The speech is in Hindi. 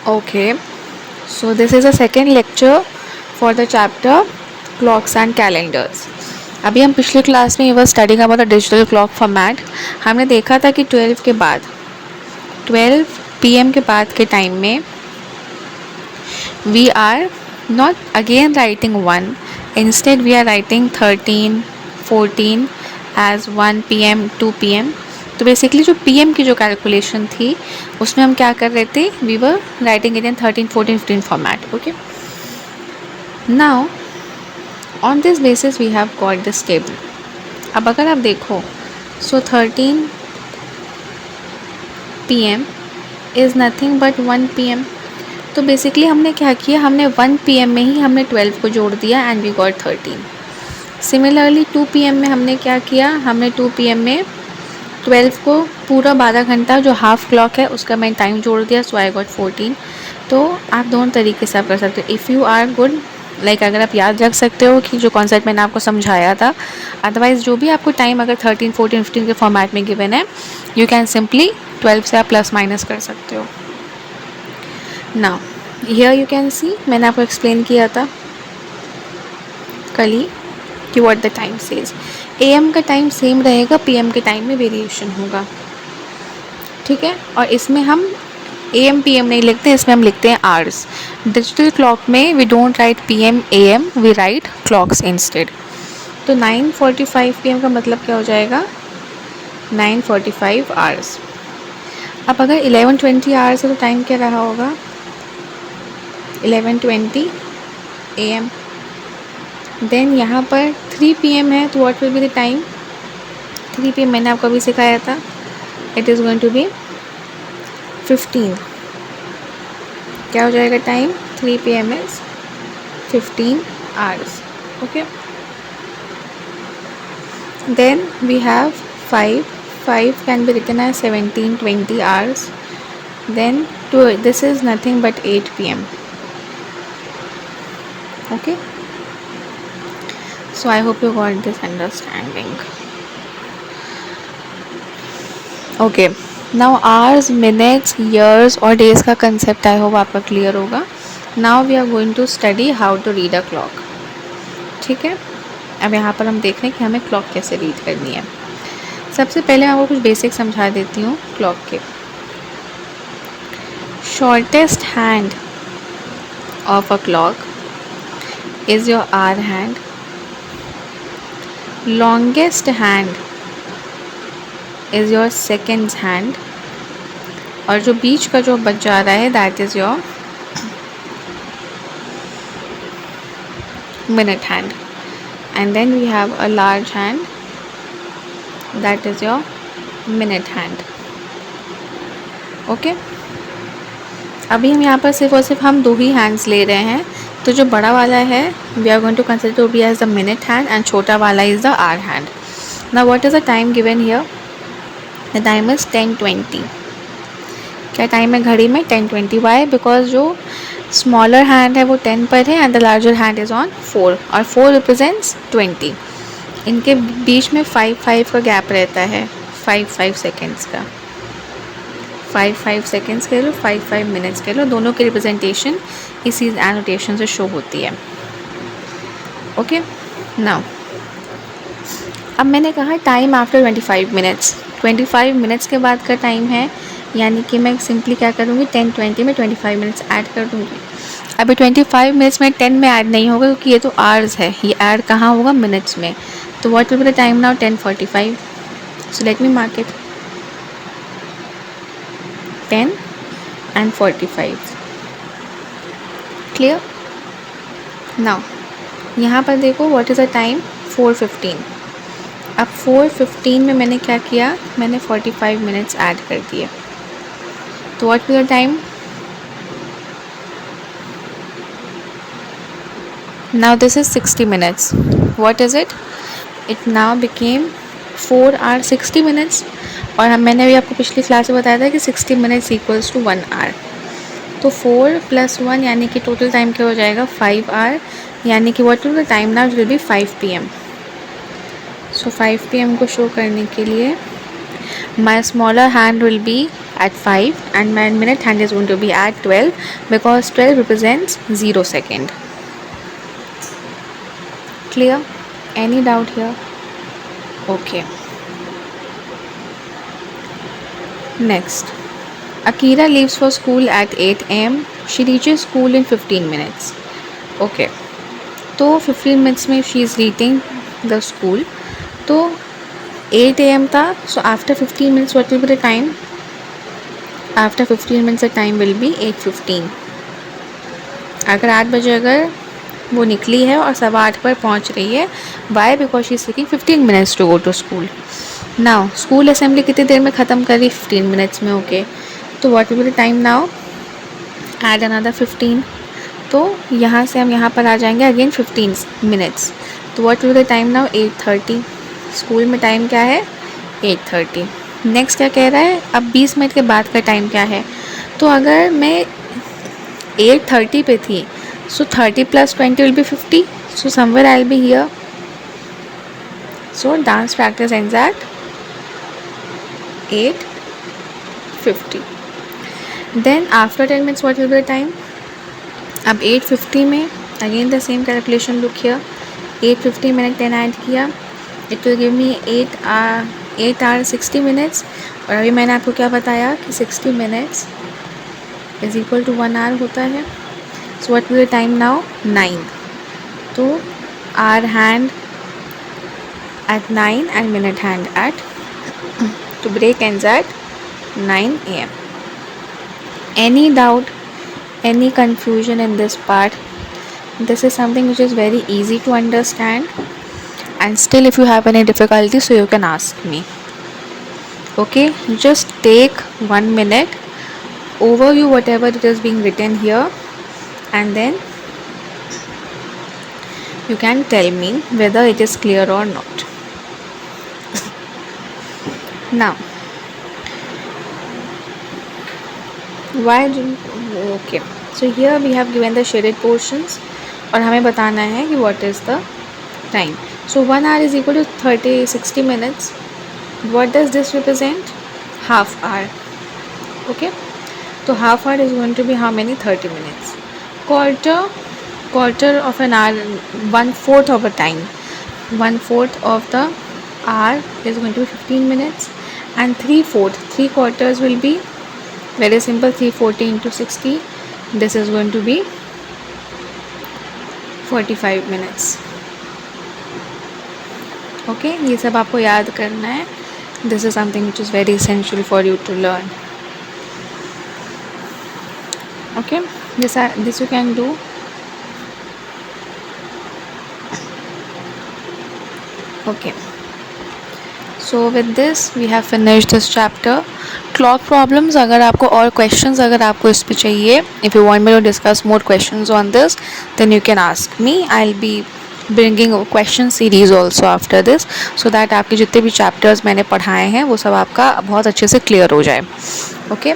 Okay, so this is a second lecture for the chapter clocks and calendars. अभी हम पिछले क्लास में वर studying about the digital clock format. हमने देखा था कि 12 के बाद 12 PM के बाद के टाइम में we are not again writing 1, instead we are writing 13, 14 as 1 PM, 2 PM. तो बेसिकली जो PM की जो कैलकुलेशन थी उसमें हम क्या कर रहे थे, we were writing it in 13, 14, 15 format. Okay, now on this basis we have got this table. अब अगर आप देखो, so 13 PM is nothing but 1 PM. तो बेसिकली हमने क्या किया, हमने 1 PM में ही हमने 12 को जोड़ दिया and we got 13. Similarly 2 PM में हमने क्या किया, हमने 2 PM में 12 को पूरा 12 घंटा जो हाफ क्लॉक है उसका मैं टाइम जोड़ दिया, सो आई गॉट 14. तो आप दोनों तरीके से आप कर सकते हो. If you are good, like अगर आप याद रख सकते हो कि जो कॉन्सेप्ट मैंने आपको समझाया था, अदरवाइज़ जो भी आपको टाइम अगर 13, 14, 15 के फॉर्मेट में गिवन है, यू कैन सिंपली 12 से आप प्लस माइनस कर सकते हो. Now here you can see, मैंने आपको एक्सप्लेन किया था कल ही कि what the time says. AM का टाइम सेम रहेगा, PM के टाइम में वेरिएशन होगा. ठीक है, और इसमें हम AM PM नहीं लिखते, इसमें हम लिखते हैं आवर्स. डिजिटल क्लॉक में we don't write PM AM, we write clocks instead. तो 9:45 PM का मतलब क्या हो जाएगा, 9:45 आवर्स. अब अगर 11:20 आवर्स है तो टाइम क्या रहा होगा, 11:20 AM. देन यहाँ पर 3 PM है, तो what will be the time, 3 PM मैंने आपको अभी सिखाया था, it is going to be 15. क्या हो जाएगा time, 3 PM is 15 hours. Okay, then we have 5 can be written as 17:20 hours. Then this is nothing but 8 PM. Okay, so I hope you got this understanding. Okay, now hours, minutes, years और days का concept I hope आपका clear होगा. Now we are going to study how to read a clock. ठीक है, अब यहाँ पर हम देख रहे हैं कि हमें clock कैसे read करनी है. सबसे पहले मैं आपको कुछ basic समझा देती हूँ clock के. Shortest hand of a clock is your hour hand. Longest hand is your seconds hand. और जो बीच का जो बच जा रहा है that is your minute hand. And then we have a large hand that is your minute hand. Okay, अभी हम यहाँ पर सिर्फ और सिर्फ हम 2 ही हैंड्स ले रहे हैं. तो जो बड़ा वाला है we are going to consider to be as the minute hand and छोटा वाला is the hour hand. Now what is the time given here, the time is 10:20. क्या टाइम है घड़ी में, 10:20. वाई, बिकॉज जो स्मॉलर हैंड है वो 10 पर है and the larger hand is on 4 और 4 रिप्रेजेंट्स 20. इनके बीच में 5 का गैप रहता है, 5 सेकेंड्स का. 5 सेकेंड्स कह लो, 5 मिनट्स कह लो, दोनों की रिप्रेजेंटेशन इसी एनोटेशन से शो होती है. ओके, नाउ अब मैंने कहा टाइम आफ्टर 25 मिनट्स. 25 मिनट्स के बाद का टाइम है, यानी कि मैं सिंपली क्या करूँगी, 10:20 में 25 मिनट्स ऐड कर दूँगी. अभी 25 मिनट्स में 10 में ऐड नहीं होगा क्योंकि ये तो आवर्स है, ये ऐड कहाँ होगा, मिनट्स में. तो what will be the time now, 10:45. So let me mark it, 10 and 45. Clear. Now यहाँ पर देखो व्हाट इज़ द टाइम, 4:15. अब 4:15 में मैंने क्या किया, मैंने 45 मिनट्स ऐड कर दिए. तो what will the time, now this is 60 minutes. What is it, it now became 4 hours 60 minutes. और मैंने अभी आपको पिछली क्लास में बताया था कि 60 मिनट्स इक्वल्स टू 1 hour. तो 4 + 1 यानी कि टोटल टाइम क्या हो जाएगा, 5 hour. यानी कि what will the time now, will be 5 PM. So 5 PM को शो करने के लिए my smaller hand will be at 5 and my minute hand is going to be at 12 because 12 represents 0 second. Clear? Any doubt here? Okay. Next, Akira leaves for school at 8 am. She reaches school in 15 minutes. Okay. तो 15 मिनट्स में she is reaching the school. तो 8 am था. So after 15 minutes what will be the time? After 15 minutes the time will be 8:15. अगर 8 बजे अगर वो निकली है और 8:15 पर पहुंच रही है, why? Because she is taking 15 minutes to go to school. Now school assembly कितनी देर में ख़त्म करी? 15 मिनट्स में. ओके. तो what will be the time now? Add another 15. तो यहाँ से हम यहाँ पर आ जाएंगे अगेन 15 मिनट्स. तो what will be the time now? 8:30. School में टाइम क्या है? 8:30. नेक्स्ट क्या कह रहा है? अब 20 मिनट के बाद का टाइम क्या है? तो अगर मैं 8:30 पे थी, so 30 + 20 will be 50. So somewhere I will be here. So dance practice ends at 8:50. Then after 10 minutes what will be the time? अब 8:50 में again the same calculation. Look here. 8:50 मैंने 10 ऐड किया. It will give me 8 hours 60 minutes. और अभी मैंने आपको क्या बताया कि 60 minutes is equal to 1 hour होता है. So what will the time now? 9. तो hour hand at 9 and minute hand at to break ends at 9 am. Any doubt, any confusion in this part? This is something which is very easy to understand, and still if you have any difficulty, so you can ask me. Okay, just take 1 minute, overview whatever it is being written here, and then you can tell me whether it is clear or not. Now, why do okay, so here we have given the shaded portions और हमें बताना है कि what is the time. So 1 hour is equal to 60 minutes. What does this represent? Half hour. Okay, so half hour is going to be how many? 30 minutes. Quarter of an hour, 1/4 of a time. 1/4 of the hour is going to be 15 minutes, and 3/4 will be very simple. 340 into 60. This is going to be 45 minutes. Okay, ये सब आपको याद करना है. This is something which is very essential for you to learn. Okay, this you can do. Okay, so with this we have finished this chapter. Clock problems, अगर आपको और questions अगर आपको इस पे चाहिए, if you want me to discuss more questions on this, then you can ask me. I'll be bringing a question series also after this, so that आपके जितने भी chapters मैंने पढ़ाए हैं वो सब आपका बहुत अच्छे से clear हो जाए. Okay.